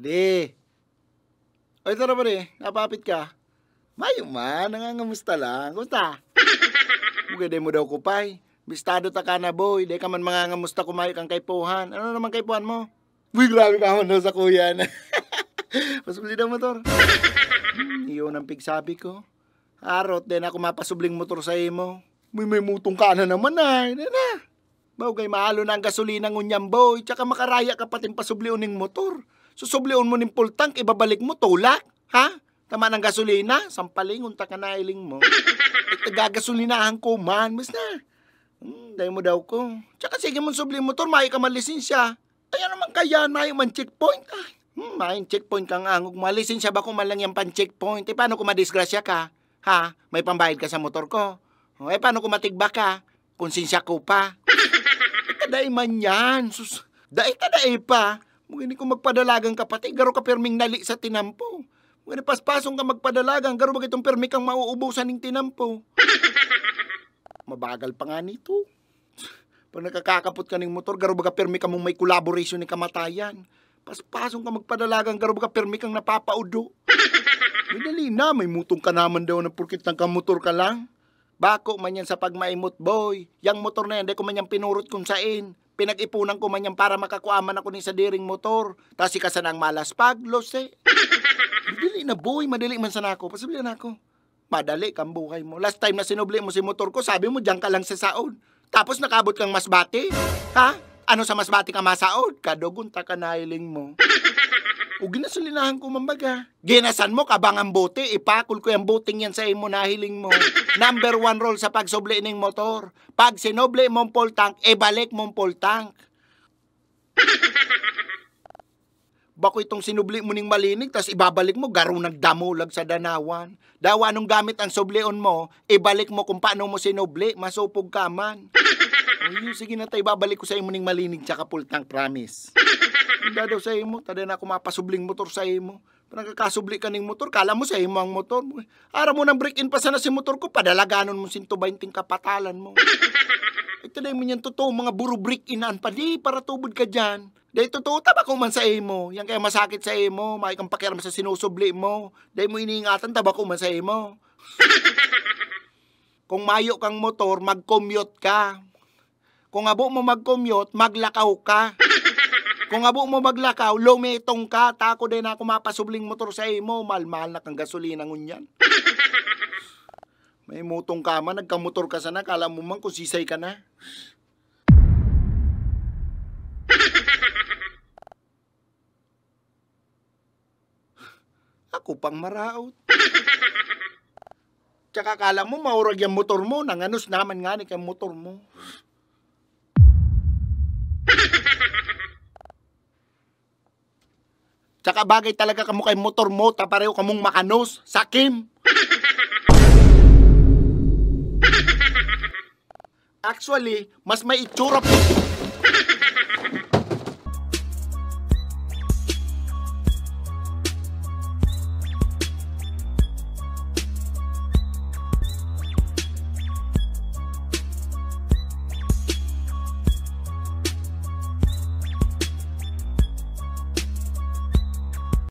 Di. Oy, tara pa rin. Napapit ka. Mayo man, nangangamusta lang. Kumusta? Mugay day mo daw kupay. Bistado ta ka na, boy. Day ka man mangangamusta kumayo kang kaypuhan. Ano naman kaypuhan mo? Uy, grabe ka daw sa kuya na. Pasubli daw motor. Iyon ang pigsabi ko. Arot, din ako mapasubling motor sa imo. May mutong ka na naman ay. Di na. Bagay mahalo na ang gasolina ngunyam, boy. Tsaka makaraya ka pating pasubliun ng motor. Susubliun mo ng full tank, ibabalik mo, tulak. Ha? Tama ng gasolina, sampaling, unta ka na iling mo. Gagasolinahan ko man, mas na. Dahil mo daw ko. Tsaka sige mo subli motor, may ka man lisensya. Kaya naman kaya na yung man checkpoint. May checkpoint kang angog. Malisensya ba kung man lang yung pan checkpoint? Eh, paano kung madisgrasya ka? Ha? May pambayad ka sa motor ko. Eh, paano kung matigba ka? Konsensya ko pa. Daay man yan. Sus, daay ka daay pa. Mugini kung magpadalagang kapatid, garo ka perming nali sa tinampo. Mugini paspasong ka magpadalagang, garo ba itong permi kang mauubusan ng tinampo. Mabagal pa nga nito. Pag nakakakapot ka ng motor, garo ba permi ka mong may collaboration ng kamatayan. Paspasong ka magpadalagang, garo ba permi kang napapaudo. May na, may mutong ka naman daw na purkit ng kamotor ka lang. Bako man yan sa pagmaimot, boy. Yang motor na yan, di ko man yan pinurot kung sain. Pinag-ipunan ko man yan para makakuaman ako ni sa diring motor. Tapos ikasan ang malas paglos eh. Madali na, boy. Madali man sana ako. Pasabihan ako. Madali kang buhay mo. Last time na sinubli mo si motor ko, sabi mo, diyan ka lang sa saod. Tapos nakabot kang Masbate. Ha? Ano sa Masbate ka masaod? Kadugunta ka nailing mo. O ginasolinahan ko mambaga. Ginasan mo kabang ang bote, ipakul ko yung boting yan sa imo nahiling mo. Number 1 rule sa pagsubli ng motor. Pag sinubli mong full tank, ibalik mong full tank. Bako itong sinubli mo ning malinig, tas ibabalik mo, garo nagdamulag sa danawan. Dawa nung gamit ang sublion mo, ibalik mo kung paano mo sinubli, masupog ka man. O sige na tayo, ibabalik ko sa imo ning malinig tsaka full tank, promise. Hindi daw sa imo, tada na ako mapasubling motor sa imo. Nakakasubli ka ng motor, kala mo sa imo ang motor mo. Ara mo ng break-in pa sana si motor ko, padalaganon mo 120 kapatalan mo. Ito na mo yan totoo, mga buro break-inan pa, di para tubod ka dyan. Dahil totoo, taba ko man sa imo. Yan kaya masakit sa imo, may kang pakialam sa sinusubli mo. Dahil mo iniingatan, taba ko man sa imo. Kung mayo kang motor, mag-commute ka. Kung abo mo mag-commute, maglakaw ka. Kung abo mo maglakaw, lumitong ka. Tako din ako mapasubling motor sa imo. Mahal-mahal na kang gasolina ngunyan. May mutong ka man, nagkamotor ka sana. Kala mo man kung sisay ka na. Ako pang maraot. Tsaka kala mo, maurag yung motor mo. Nanganus naman nga ni kang motor mo. Tsaka bagay talaga kamo kay motor mo, pareho kamong makanos, sakim. Actually, mas may itsura po.